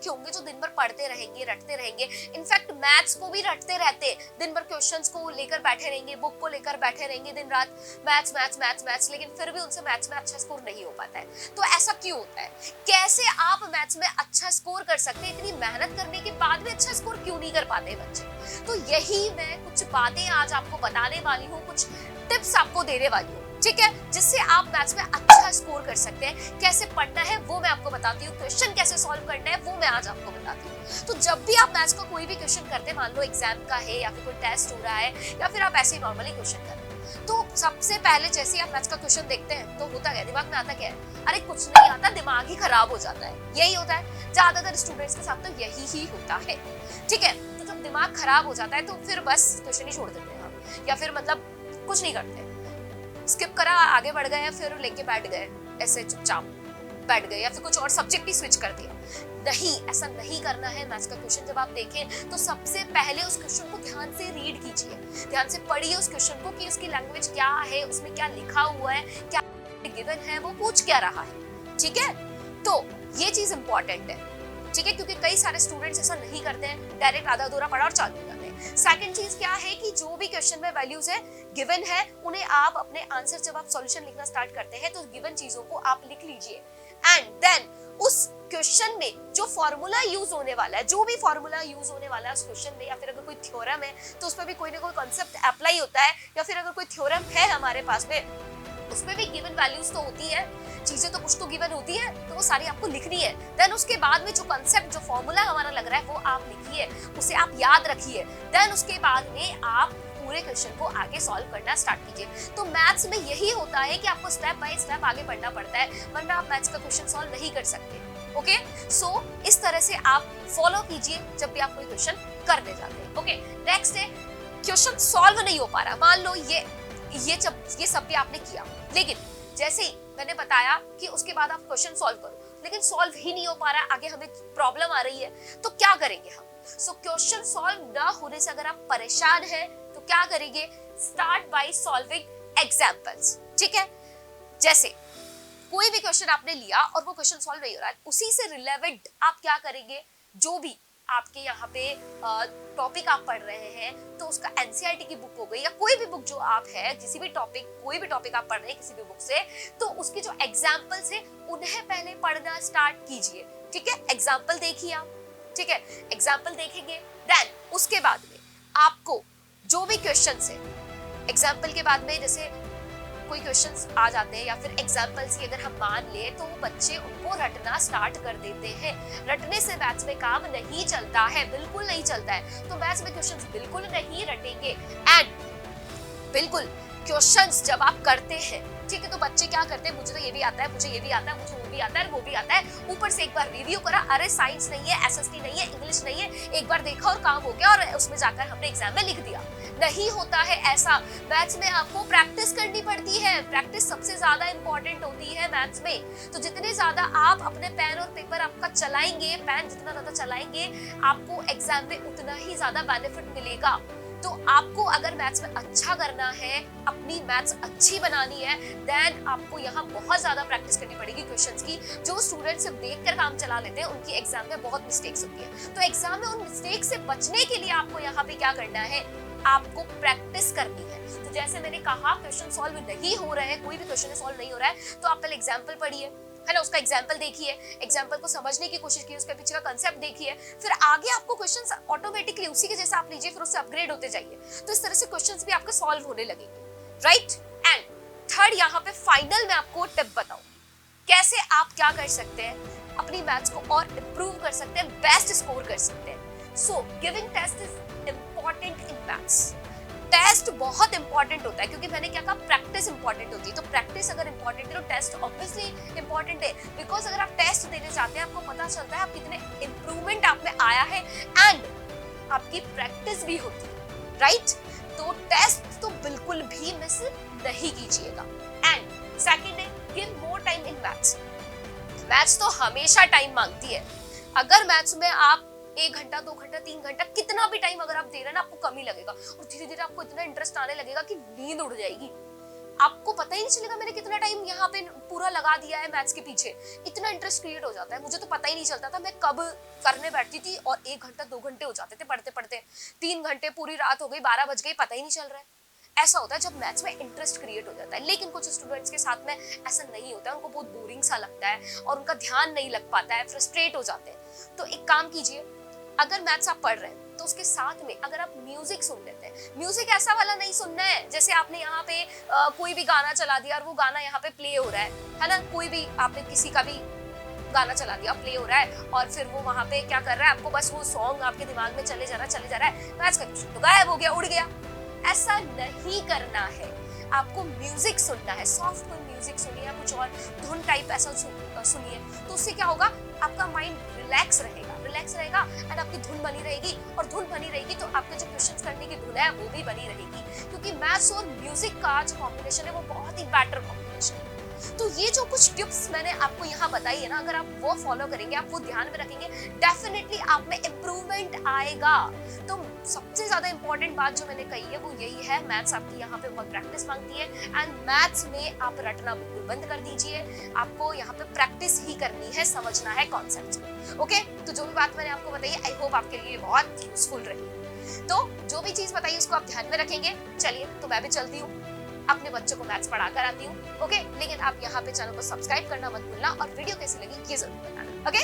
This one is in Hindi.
लड़के होंगे जो दिन भर पढ़ते रहेंगे, रटते रहेंगे, इनफैक्ट मैथ्स को भी रटते रहते, दिन भर क्वेश्चंस को लेकर बैठे रहेंगे, बुक को लेकर बैठे रहेंगे दिन रात, मैथ्स मैथ्स मैथ्स मैथ्स, लेकिन फिर भी उनसे मैथ्स में अच्छा स्कोर नहीं हो पाता है। तो ऐसा क्यों होता है? कैसे आप मैथ्स में अच्छा स्कोर कर सकते हैं? इतनी मेहनत करने के बाद भी अच्छा स्कोर क्यों नहीं कर पाते बच्चे? तो यही मैं कुछ बातें आज आपको बताने वाली हूँ, कुछ टिप्स आपको देने वाली हूँ, ठीक है, जिससे आप मैथ्स में अच्छा स्कोर कर सकते हैं। कैसे पढ़ना है वो मैं आपको बताती हूँ, क्वेश्चन कैसे सॉल्व करना है वो मैं आज आपको बताती हूँ। तो जब भी आप मैथ्स का कोई भी क्वेश्चन करते हैं, मान लो एग्जाम का है या फिर कोई टेस्ट हो रहा है या फिर आप ऐसे ही नॉर्मली क्वेश्चन कर रहे हैं, तो सबसे पहले जैसे ही आप मैथ्स का क्वेश्चन देखते हैं तो होता क्या दिमाग में आता क्या है? अरे कुछ नहीं आता, दिमाग ही खराब हो जाता है। यही होता है ज्यादातर स्टूडेंट्स के साथ, तो यही ही होता है, ठीक है। तो जब दिमाग खराब हो जाता है तो फिर बस क्वेश्चन ही छोड़ देते हैं हम, या फिर मतलब कुछ नहीं करते, स्किप करा, आगे बढ़ गए, फिर लेके बैठ गए, ऐसे चुपचाप बैठ गए, या फिर कुछ और सब्जेक्ट ही स्विच कर दिया। नहीं, ऐसा नहीं करना है। मैथ्स का क्वेश्चन जब आप देखें तो सबसे पहले उस क्वेश्चन को ध्यान से रीड कीजिए, ध्यान से पढ़िए उस क्वेश्चन को कि उसकी लैंग्वेज क्या है, उसमें क्या लिखा हुआ है, क्या गिवन है, वो पूछ क्या रहा है, ठीक है। तो ये चीज इंपॉर्टेंट है, ठीक है, क्योंकि कई सारे स्टूडेंट्स ऐसा नहीं करते हैं, डायरेक्ट आधा अधूरा पढ़ा और चालू करते हैं। सेकंड चीज क्या है कि जो भी क्वेश्चन में वैल्यूज है, गिवन है, उन्हें आप अपने आंसर, जब आप सॉल्यूशन लिखना स्टार्ट करते हैं तो गिवन चीजों को आप लिख लीजिए, एंड देन उस क्वेश्चन में जो फॉर्मूला यूज होने वाला है, जो भी फॉर्मूला यूज होने वाला है उस क्वेश्चन में, या फिर अगर कोई थ्योरम है तो उसमें भी कोई ना कोई कॉन्सेप्ट अप्लाई होता है, या फिर अगर कोई थ्योरम है हमारे पास में, उसमें भी गिवन वैल्यूज तो होती है, चीजें तो कुछ तो गिवन होती है, तो वो सारी आपको लिखनी है। देन उसके बाद में जो कंसेप्ट, जो फॉर्मूला हमारा लग रहा है वो आप लिखिए, उसे आप याद रखिए। देन उसके बाद में आप पूरे क्वेश्चन को आगे सॉल्व करना स्टार्ट कीजिए। तो मैथ्स में यही होता है कि आपको स्टेप बाय स्टेप आगे बढ़ना पड़ता है, वरना आप मैथ्स का क्वेश्चन सॉल्व नहीं कर सकते। ओके, सो इस तरह से आप फॉलो कीजिए जब भी आप कोई क्वेश्चन करने जाते हैं। ओके, नेक्स्ट है क्वेश्चन सॉल्व नहीं हो पा रहा। मान लो ये सब भी आपने किया, लेकिन जैसे ही मैंने बताया कि उसके बाद आप क्वेश्चन सॉल्व करो, लेकिन सॉल्व ही नहीं हो पा रहा, आगे हमें प्रॉब्लम आ रही है, तो क्या करेंगे हम? सो क्वेश्चन सॉल्व ना होने से अगर आप परेशान हैं तो क्या करेंगे? स्टार्ट बाय सॉल्विंग एग्जांपल्स, ठीक है। जैसे कोई भी क्वेश्चन आपने लिया और वो क्वेश्चन सॉल्व नहीं हो रहा है, उसी से रिलेवेंट आप क्या करेंगे? जो भी आपके यहाँ पे टॉपिक आप पढ़ रहे हैं, तो उसका एनसीईआरटी की बुक हो गई या कोई भी बुक जो आप है, किसी भी टॉपिक, कोई भी टॉपिक आप पढ़ रहे हैं किसी भी बुक से, तो उसकी जो एग्जाम्पल्स है उन्हें पहले पढ़ना स्टार्ट कीजिए, ठीक है। एग्जाम्पल देखिए आप, ठीक है, एग्जाम्पल देखेंगे, देन उसके बाद में आपको जो भी क्वेश्चंस है, एग्जाम्पल के बाद में जैसे कोई क्वेश्चंस आ जाते हैं या फिर एग्जाम्पल्स की अगर हम मान ले, तो बच्चे उनको रटना स्टार्ट कर देते हैं। रटने से मैथ्स में काम नहीं चलता है, बिल्कुल नहीं चलता है। तो मैथ्स में क्वेश्चंस बिल्कुल नहीं रटेंगे, एंड बिल्कुल क्वेश्चंस जब आप करते हैं, ठीक है, तो बच्चे क्या करते हैं? मुझे तो ये भी आता है, मुझे ये भी आता है, मुझे वो भी आता है, वो भी आता है, ऊपर से एक बार रिव्यू करा, अरे साइंस नहीं है, एसएसटी नहीं है, इंग्लिश नहीं है, एक बार देखा और काम हो गया और उसमें जाकर हमने एग्जाम में लिख दिया। नहीं होता है ऐसा। मैथ्स में आपको प्रैक्टिस करनी पड़ती है, प्रैक्टिस सबसे ज्यादा इंपॉर्टेंट होती है मैथ्स में। तो जितने ज्यादा आप अपने पेन और पेपर आपका चलाएंगे, पेन जितना ज्यादा चलाएंगे, आपको एग्जाम में उतना ही ज्यादा बेनिफिट मिलेगा। तो आपको अगर मैथ्स में अच्छा करना है, अपनी मैथ्स अच्छी बनानी है, देन आपको यहाँ बहुत ज्यादा प्रैक्टिस करनी पड़ेगी क्वेश्चंस की। जो स्टूडेंट सिर्फ देखकर काम चला लेते हैं, उनकी एग्जाम में बहुत मिस्टेक्स होती है। तो एग्जाम में उन मिस्टेक से बचने के लिए आपको यहाँ पे क्या करना है? आपको प्रैक्टिस करनी है। तो जैसे मैंने कहा, क्वेश्चन सॉल्व नहीं हो रहे हैं, कोई भी क्वेश्चन सॉल्व नहीं हो रहा है, तो आप पहले एग्जाम्पल पढ़िए, है ना, उसका एग्जाम्पल देखिए, एग्जाम्पल को समझने की कोशिश कीजिए, उसके पीछे का कंसेप्ट देखिए, फिर आगे आपको क्वेश्चंस ऑटोमेटिकली उसी के जैसे आप लीजिए, फिर उससे अपग्रेड होते जाइए। तो इस तरह से क्वेश्चंस भी आपके सॉल्व होने लगेंगे, राइट। एंड थर्ड, यहाँ पे फाइनल में आपको टिप बताऊंगी कैसे आप क्या कर सकते हैं, अपनी मैथ्स को और इंप्रूव कर सकते हैं, बेस्ट स्कोर कर सकते हैं। So giving test is important in maths. Test बहुत इंपॉर्टेंट होता है, क्योंकि मैंने क्या कहा, प्रैक्टिस इंपॉर्टेंट होती है। तो प्रैक्टिस अगर इंपॉर्टेंट है तो टेस्ट ऑब्वियसली इंपॉर्टेंट है, बिकॉज अगर आप टेस्ट देने जाते हैं, आपको पता चलता है आप कितने इंप्रूवमेंट आप में आया है, एंड आपकी प्रैक्टिस भी होती है, राइट। तो टेस्ट तो बिल्कुल भी मिस नहीं कीजिएगा। एंड सेकंड है, give more time in maths. Maths तो हमेशा टाइम मांगती है। अगर मैथ्स में आप 1 घंटा 2 घंटा 3 घंटा कितना भी टाइम अगर आप दे रहे हैं ना, आपको कम ही लगेगा, और धीरे धीरे आपको इतना इंटरेस्ट आने लगेगा कि नींद उड़ जाएगी। आपको पता ही नहीं चलेगा मैंने कितना टाइम यहाँ पे पूरा लगा दिया है मैथ्स के पीछे। इतना इंटरेस्ट क्रिएट हो जाता है, मुझे तो पता ही नहीं चलता था मैं कब करने बैठती थी और 1 घंटा 2 घंटे हो जाते थे पढ़ते पढ़ते, 3 घंटे पूरी रात हो गई, 12 बज गई, पता ही नहीं चल रहा है। ऐसा होता है जब मैथ्स में इंटरेस्ट क्रिएट हो जाता है। लेकिन कुछ स्टूडेंट्स के साथ में ऐसा नहीं होता है, उनको बहुत बोरिंग सा लगता है और उनका ध्यान नहीं लग पाता है, फ्रस्ट्रेट हो जाते हैं। तो एक काम कीजिए, अगर मैथ्स आप पढ़ रहे हैं तो उसके साथ में अगर आप म्यूजिक सुन लेते हैं, म्यूजिक ऐसा वाला नहीं सुनना है जैसे आपने यहाँ पे कोई भी गाना चला दिया और वो गाना यहाँ पे प्ले हो रहा है ना, कोई भी आपने किसी का भी गाना चला दिया, प्ले हो रहा है और फिर वो वहां पे क्या कर रहा है, आपको बस वो सॉन्ग आपके दिमाग में चले जा रहा है, मैथ्स का क्वेश्चन तो गायब हो गया, उड़ गया। ऐसा नहीं करना है, आपको म्यूजिक सुनना है, सॉफ्ट कोई म्यूजिक सुनिए या कुछ और धुन टाइप ऐसा सुनिए, तो उससे क्या होगा, आपका माइंड रिलैक्स रहेगा एंड आपकी धुन बनी रहेगी, और धुन बनी रहेगी तो आपके जो क्वेश्चंस करने की धुन है वो भी बनी रहेगी, क्योंकि मैथ्स और म्यूजिक का जो कॉम्बिनेशन है वो बहुत ही बेटर कॉम्बिनेशन है। तो ये जो कुछ टिप्स मैंने आपको यहाँ बताई है ना, अगर आप वो फॉलो करेंगे, आप वो ध्यान में रखेंगे, डेफिनेटली आप में इम्प्रूवमेंट आएगा। तो सबसे ज्यादा इंपॉर्टेंट बात जो मैंने कही है वो यही है, मैथ्स आपकी यहाँ पे बहुत प्रैक्टिस मांगती है एंड मैथ्स में आप रटना बिल्कुल बंद कर दीजिए, आपको यहाँ पे प्रैक्टिस ही करनी है, समझना है कॉन्सेप्ट। ओके, तो जो भी बात मैंने आपको बताई आई होप आपके लिए बहुत यूजफुल रही। तो जो भी चीज बताई उसको आप ध्यान में रखेंगे। चलिए, तो मैं भी चलती हूँ, अपने बच्चों को मैथ्स पढ़ा कर आती हूँ। ओके, लेकिन आप यहाँ पे चैनल को सब्सक्राइब करना मत भूलना और वीडियो कैसी लगी ये जरूर बताना। ओके।